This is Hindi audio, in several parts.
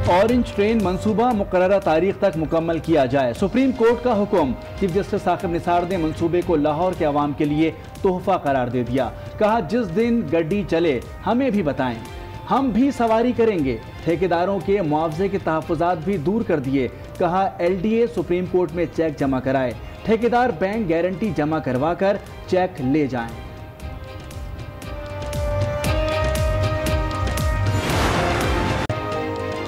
ऑरेंज ट्रेन मंसूबा मुकर्ररा तारीख तक मुकम्मल किया जाए। सुप्रीम कोर्ट का हुक्म। चीफ जस्टिस साकिब निसार ने मंसूबे को लाहौर के अवाम के लिए तोहफा करार दे दिया। कहा, जिस दिन गड्डी चले हमें भी बताएं, हम भी सवारी करेंगे। ठेकेदारों के मुआवजे के तहफ़्फ़ुज़ात भी दूर कर दिए। कहा, LDA सुप्रीम कोर्ट में चेक जमा कराए, ठेकेदार बैंक गारंटी जमा करवा कर चेक ले जाएं।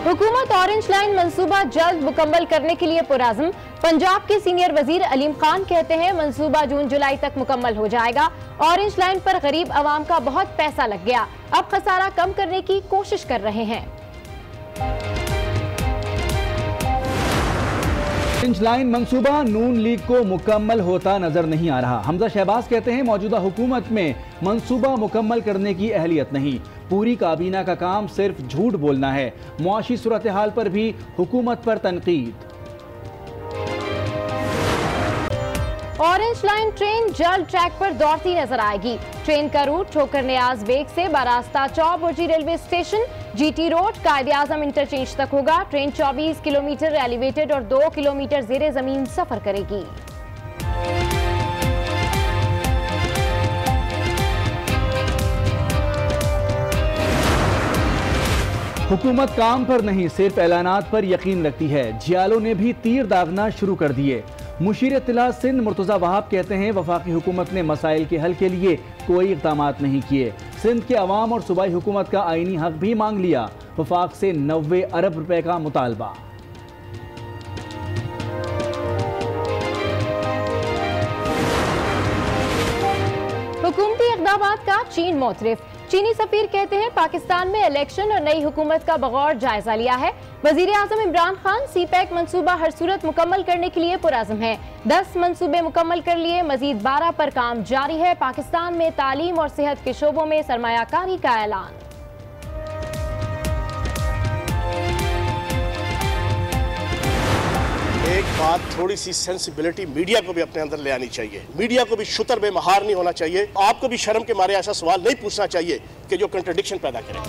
हुकूमत ऑरेंज लाइन मंसूबा जल्द मुकम्मल करने के लिए पुरअज़्म। पंजाब के सीनियर वजीर अलीम खान कहते हैं मंसूबा जून जुलाई तक मुकम्मल हो जाएगा। ऑरेंज लाइन पर गरीब आवाम का बहुत पैसा लग गया, अब खसारा कम करने की कोशिश कर रहे हैं। ऑरेंज लाइन मंसूबा नून लीग को मुकम्मल होता नजर नहीं आ रहा। हमजा शहबाज कहते हैं मौजूदा हुकूमत में मंसूबा मुकम्मल करने की अहलियत नहीं, पूरी काबीना का काम सिर्फ झूठ बोलना है। मुआशी सूरत हाल पर भी हुकूमत पर तनकीद। ऑरेंज लाइन ट्रेन जल्द ट्रैक पर दौड़ती नजर आएगी। ट्रेन का रूट ठोकर नियाज बेग से बारास्ता Chauburji railway station, GT road, Quaide Azam interchange तक होगा। ट्रेन 24 किलोमीटर एलिवेटेड और 2 किलोमीटर ज़ेरे जमीन सफर करेगी। हुकूमत काम पर नहीं, सिर्फ ऐलानात पर यकीन रखती है। जियालों ने भी तीर दागना शुरू कर दिए। मुशीर इत्तला सिंध मुर्तज़ा वहाब कहते हैं वफाकी हुकूमत ने मसाइल के हल के लिए कोई इक़दामात नहीं किए। सिंध के अवाम और सूबाई हुकूमत का आईनी हक भी मांग लिया। वफाक से 90 अरब रुपए का मुतालबा। हुकूमती इक़दामात का चीन मोतरफ। चीनी सफीर कहते हैं पाकिस्तान में इलेक्शन और नई हुकूमत का बगौर जायजा लिया है। वजीर आजम इमरान खान CPEC मंसूबा हर सूरत मुकम्मल करने के लिए पुरअज़्म है। 10 मंसूबे मुकम्मल कर लिए, मजीद 12 पर काम जारी है। पाकिस्तान में तालीम और सेहत के शोबों में सरमायाकारी का ऐलान। एक बात, थोड़ी सी सेंसिबिलिटी मीडिया को भी अपने अंदर ले आनी चाहिए। मीडिया को भी शुतर में महार नहीं होना चाहिए। आपको भी शर्म के मारे ऐसा सवाल नहीं पूछना चाहिए कि जो कंट्रडिक्शन पैदा करे।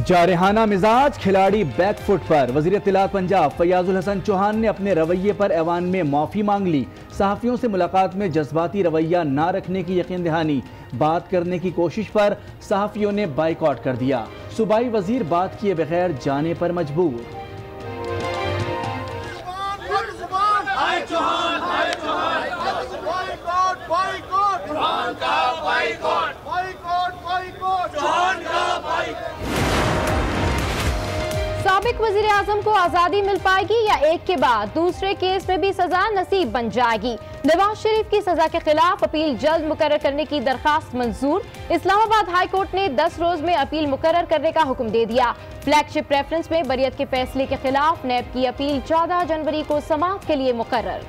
जारहाना मिजाज, खिलाड़ी बैकफुट पर। वजीर इत्तलात पंजाब फयाजुल हसन चौहान ने अपने रवैये पर ऐवान में माफी मांग ली। सहाफियों से मुलाकात में जज्बाती रवैया ना रखने की यकीन दहानी। बात करने की कोशिश पर सहाफियों ने बाइकआउट कर दिया। सूबाई वजीर बात किए बगैर जाने पर मजबूर। साबिक वजीर आजम को आजादी मिल पाएगी या एक के बाद दूसरे केस में भी सजा नसीब बन जाएगी। नवाज शरीफ की सजा के खिलाफ अपील जल्द मुकर्रर करने की दरखास्त मंजूर। इस्लामाबाद हाई कोर्ट ने 10 रोज में अपील मुकर्रर करने का हुक्म दे दिया। फ्लैगशिप प्रेफरेंस में बरियत के फैसले के खिलाफ नैब की अपील 14 जनवरी को समाअत के लिए मुकर्रर।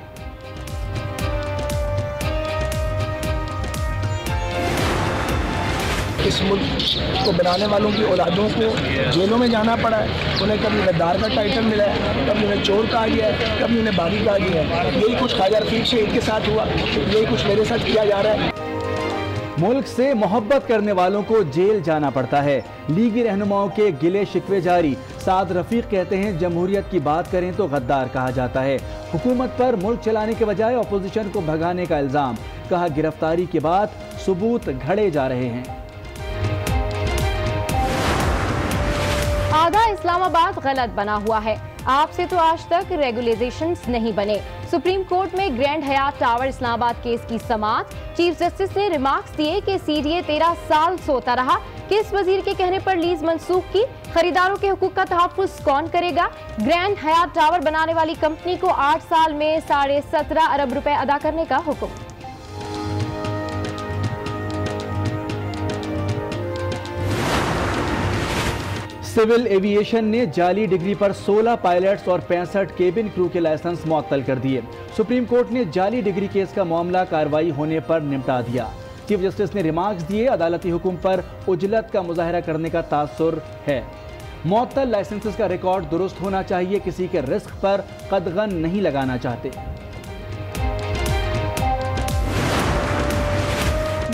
इस मुल्क को बनाने वालों की औलादों को जेलों में जाना पड़ा है। उन्हें कभी गद्दार का टाइटल मिला है, कभी उन्हें चोर कहा गया है, कभी उन्हें बागी कहा गया है। यही कुछ ख्वाजा रफीक शहीद के साथ हुआ, यही कुछ मेरे साथ किया जा रहा है। मुल्क से मोहब्बत करने वालों को जेल जाना पड़ता है। लीगी रहनुमाओं के गिले शिकवे जारी। साद रफीक कहते हैं जमहूरियत की बात करें तो गद्दार कहा जाता है। हुकूमत पर मुल्क चलाने के बजाय अपोजिशन को भगाने का इल्जाम। कहा, गिरफ्तारी के बाद सबूत घड़े जा रहे हैं। आधा इस्लामाबाद गलत बना हुआ है। आपसे तो आज तक रेगुलेशंस नहीं बने। सुप्रीम कोर्ट में ग्रैंड हयात टावर इस्लामाबाद केस की समाअत। चीफ जस्टिस ने रिमार्क्स दिए कि CDA 13 साल सोता रहा। किस वजीर के कहने पर लीज मंसूख की? खरीदारों के हुकूक का तहफ्फुज़ कौन करेगा? ग्रैंड हयात टावर बनाने वाली कंपनी को 8 साल में 17.5 अरब रुपए अदा करने का हुक्म। सिविल एविएशन ने जाली डिग्री पर 16 पायलट्स और 65 केबिन क्रू के लाइसेंस मुअत्तल कर दिए। सुप्रीम कोर्ट ने जाली डिग्री केस का मामला कार्रवाई होने पर निपटा दिया। चीफ जस्टिस ने रिमार्क्स दिए, अदालती हुक्म पर उजलत का मुजाहरा करने का तासुर है। मुअत्तल लाइसेंसेस का रिकॉर्ड दुरुस्त होना चाहिए, किसी के रिस्क पर कदगन नहीं लगाना चाहते।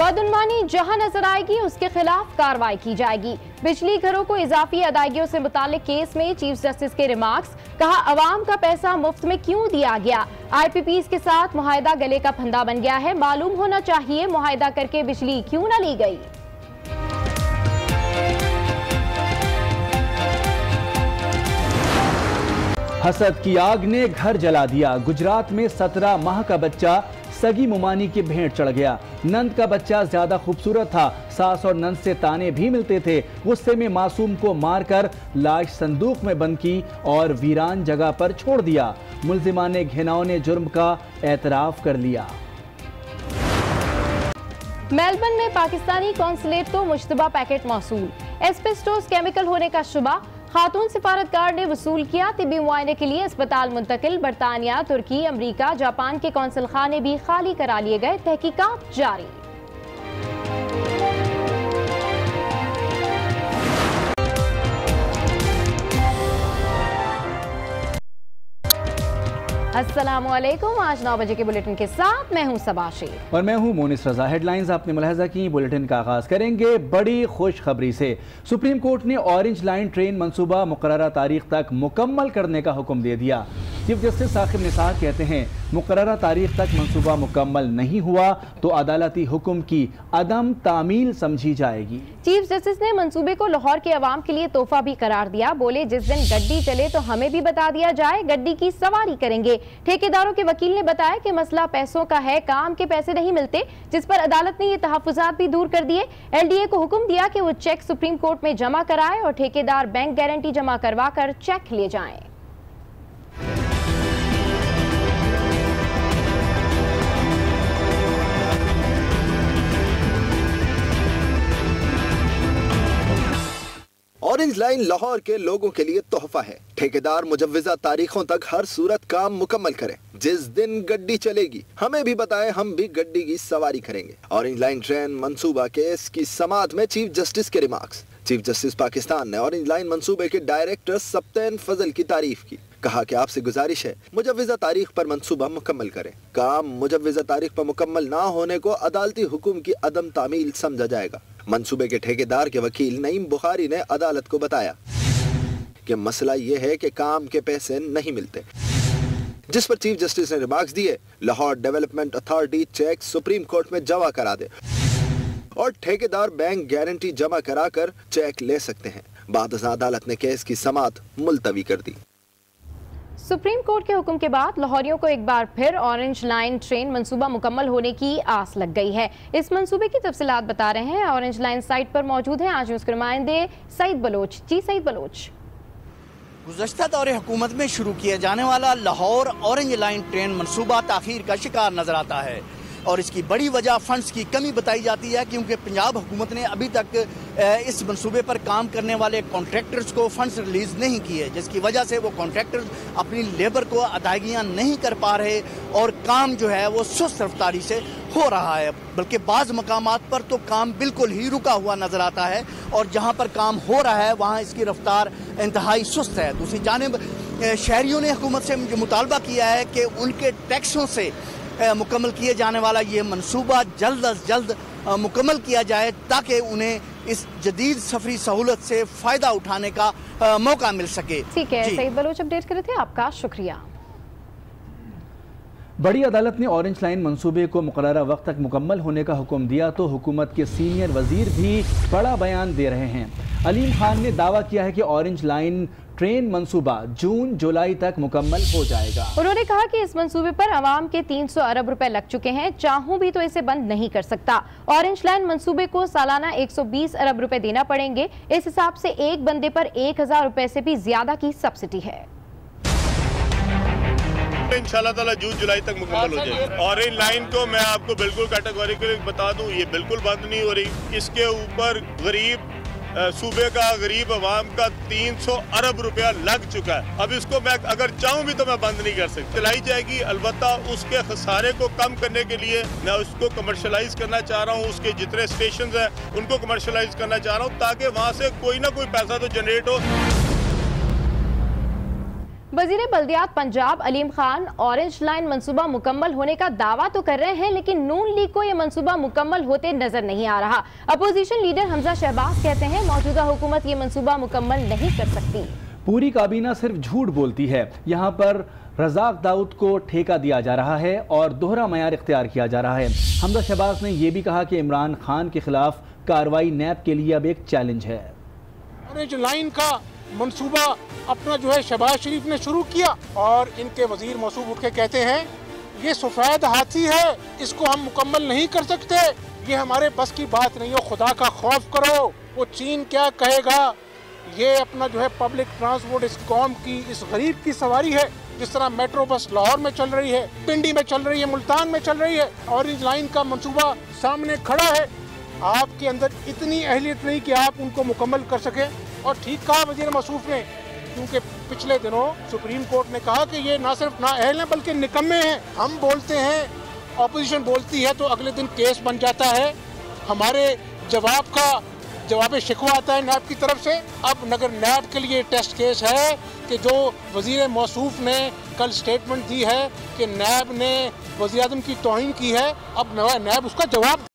बदउनवानी जहां नजर आएगी उसके खिलाफ कार्रवाई की जाएगी। बिजली घरों को इजाफी अदायगियों से मुतालिक केस में चीफ जस्टिस के रिमार्क्स, कहा अवाम का पैसा मुफ्त में क्यों दिया गया। IPPs के साथ मुआहिदा गले का फंदा बन गया है, मालूम होना चाहिए मुआहिदा करके बिजली क्यों न ली गई। हसद की आग ने घर जला दिया। गुजरात में 17 माह का बच्चा सगी मुमानी की भेंट चढ़ गया। नंद का बच्चा ज्यादा खूबसूरत था, सास और नंद से ताने भी मिलते थे। गुस्से में मासूम को मारकर लाश संदूक में बंद की और वीरान जगह पर छोड़ दिया। मुल्जिमाने घिनौने जुर्म का एतराफ कर लिया। मेलबर्न में पाकिस्तानी कॉन्सुलेट को मुश्तबा पैकेट मौसूल। एस्बेस्टोस केमिकल होने का शुबा, खातून सिफारतकार ने वसूल किया। तिब्बी मुआयने के लिए अस्पताल मुंतकिल। बरतानिया, तुर्की, अमरीका, जापान के कौंसल खाने भी खाली करा लिए गए। तहकीकात जारी। अस्सलामुअलैकुम। आज 9 बजे के बुलेटिन के साथ मैं हूं सबाशी और मैं हूं मोनिस रजा। हेडलाइंस आपने मुलाहजा की। बुलेटिन का आगाज करेंगे बड़ी खुशखबरी से। सुप्रीम कोर्ट ने ऑरेंज लाइन ट्रेन मंसूबा मुकर्ररा तारीख तक मुकम्मल करने का हुक्म दे दिया। चीफ जस्टिस साकिब निसार कहते हैं मुकर्ररा तारीख तक मंसूबा मुकम्मल नहीं हुआ तो अदालती हुक्म की अदम तामील समझी जाएगी। चीफ जस्टिस ने मंसूबे को लाहौर के अवाम के लिए तोहफा भी करार दिया। बोले जिस दिन गड्डी चले तो हमें भी बता दिया जाए, गड्डी की सवारी करेंगे। ठेकेदारों के वकील ने बताया कि मसला पैसों का है, काम के पैसे नहीं मिलते, जिस पर अदालत ने ये तहफ्फुजात भी दूर कर दिए। LDA को हुक्म दिया कि वो चेक सुप्रीम कोर्ट में जमा कराए और ठेकेदार बैंक गारंटी जमा करवा कर चेक ले जाएं। ऑरेंज लाइन लाहौर के लोगों के लिए तोहफा है। ठेकेदार मुजव्विजा तारीखों तक हर सूरत काम मुकम्मल करें। जिस दिन गड्डी चलेगी हमें भी बताएं, हम भी गड्डी की सवारी करेंगे। ऑरेंज लाइन ट्रेन मंसूबा केस की समाअत में चीफ जस्टिस के रिमार्क्स। चीफ जस्टिस पाकिस्तान ने ऑरेंज लाइन मंसूबे के डायरेक्टर सप्तैन फजल की तारीफ की। कहा कि आपसे गुजारिश है मुजव्विजा तारीख पर मंसूबा मुकम्मल करें। काम मुजव्विजा तारीख पर मुकम्मल ना होने को अदालती हुक्म की अदम तामील समझा जाएगा। मंसूबे के ठेकेदार के वकील नईम बुखारी ने अदालत को बताया कि मसला ये है कि काम के पैसे नहीं मिलते, जिस पर चीफ जस्टिस ने रिमार्क्स दिए Lahore development authority check supreme court में जमा करा दे और ठेकेदार बैंक गारंटी जमा कराकर चेक ले सकते हैं। बाद अदालत ने केस की समाअत मुलतवी कर दी। सुप्रीम कोर्ट के हुक्म के बाद लाहौरियों को एक बार फिर ऑरेंज लाइन ट्रेन मंसूबा मुकम्मल होने की आस लग गई है। इस मंसूबे की तफसीलात बता रहे हैं ऑरेंज लाइन साइट पर मौजूद हैं आज उसके नुमाइंदे सईद बलोच। जी सईद बलोच। गुज़श्ता दौरे हुकूमत में शुरू किया जाने वाला लाहौर ऑरेंज लाइन ट्रेन मंसूबा ताख़ीर का शिकार नजर आता है और इसकी बड़ी वजह फंड्स की कमी बताई जाती है, क्योंकि पंजाब हुकूमत ने अभी तक इस मंसूबे पर काम करने वाले कॉन्ट्रैक्टर्स को फंड्स रिलीज़ नहीं किए, जिसकी वजह से वो कॉन्ट्रैक्टर्स अपनी लेबर को अदायगियाँ नहीं कर पा रहे और काम जो है वो सुस्त रफ्तारी से हो रहा है। बल्कि बाज़ मकामात पर तो काम बिल्कुल ही रुका हुआ नज़र आता है और जहाँ पर काम हो रहा है वहाँ इसकी रफ्तार इंतहाई सुस्त है। दूसरी जानिब शहरियों ने हुकूमत से मुतालबा किया है कि उनके टैक्सों से मुकम्मल किए जाने वाला ये मंसूबा जल्द अज जल्द मुकम्मल किया जाए ताकि उन्हें इस जदीद सफरी सहूलत से फ़ायदा उठाने का मौका मिल सके। ठीक है, सईद बलोच अपडेट कर रहे थे, आपका शुक्रिया। बड़ी अदालत ने ऑरेंज लाइन मंसूबे को मुकर्ररा वक्त तक मुकम्मल होने का हुक्म दिया तो हुकूमत के सीनियर वजीर भी बड़ा बयान दे रहे हैं। अलीम खान ने दावा किया है कि ऑरेंज लाइन ट्रेन मंसूबा जून जुलाई तक मुकम्मल हो जाएगा। उन्होंने कहा कि इस मंसूबे पर आवाम के 300 अरब रुपए लग चुके हैं, चाहूं भी तो इसे बंद नहीं कर सकता। ऑरेंज लाइन मंसूबे को सालाना 120 अरब रुपए देना पड़ेंगे। इस हिसाब से एक बंदे पर 1000 रुपए से भी ज्यादा की सब्सिडी है। इंशाल्लाह ताला जून जुलाई तक मुकम्मल हो जाएगी। ऑरेंज लाइन को मैं आपको बिल्कुल कैटेगोरिकली बता दूं, ये बिल्कुल बंद नहीं हो रही। इसके ऊपर गरीब सूबे का गरीब आवाम का 300 अरब रुपया लग चुका है। अब इसको मैं अगर चाहूँ भी तो मैं बंद नहीं कर सकता। चलाई जाएगी, अलबत्ता उसके खसारे को कम करने के लिए मैं उसको कमर्शलाइज करना चाह रहा हूँ। उसके जितने स्टेशन हैं उनको कमर्शलाइज करना चाह रहा हूँ ताकि वहाँ से कोई ना कोई पैसा तो जनरेट हो। वजीर बल्दियात पंजाब अलीम खान ऑरेंज लाइन मंसूबा मुकम्मल होने का दावा तो कर रहे हैं, लेकिन नून लीग को यह मंसूबा मुकम्मल होते नजर नहीं आ रहा। अपोजिशन लीडर हमजा शहबाज कहते हैं मौजूदा हुकूमत ये मंसूबा मुकम्मल नहीं कर सकती। पूरी काबीना सिर्फ झूठ बोलती है। यहाँ पर रज़ाक दाऊद को ठेका दिया जा रहा है और दोहरा मयार इख्तियार किया जा रहा है। हमजा शहबाज ने यह भी कहा कि इमरान खान के खिलाफ कार्रवाई नैब के लिए अब एक चैलेंज है। ऑरेंज लाइन का मंसूबा अपना जो है शहबाज शरीफ ने शुरू किया और इनके वजीर मौसूफ उठ के कहते हैं ये सफेद हाथी है, इसको हम मुकम्मल नहीं कर सकते, ये हमारे बस की बात नहीं हो, खुदा का खौफ करो, वो चीन क्या कहेगा। ये अपना जो है पब्लिक ट्रांसपोर्ट इस कौम की, इस गरीब की सवारी है। जिस तरह मेट्रो बस लाहौर में चल रही है, पिंडी में चल रही है, मुल्तान में चल रही है, ऑरेंज लाइन का मंसूबा सामने खड़ा है। आपके अंदर इतनी अहलियत नहीं कि आप उनको मुकम्मल कर सके। और ठीक कहा वजीर मौसूफ ने, क्योंकि पिछले दिनों सुप्रीम कोर्ट ने कहा कि ये ना सिर्फ नाअहल हैं बल्कि निकम्मे हैं। हम बोलते हैं, ऑपोजिशन बोलती है तो अगले दिन केस बन जाता है, हमारे जवाब शिकवा आता है नैब की तरफ से। अब नगर नैब के लिए टेस्ट केस है कि जो वजीर मौसूफ ने कल स्टेटमेंट दी है कि नैब ने वज़ीर आज़म की तौहीन की है, अब नैब उसका जवाब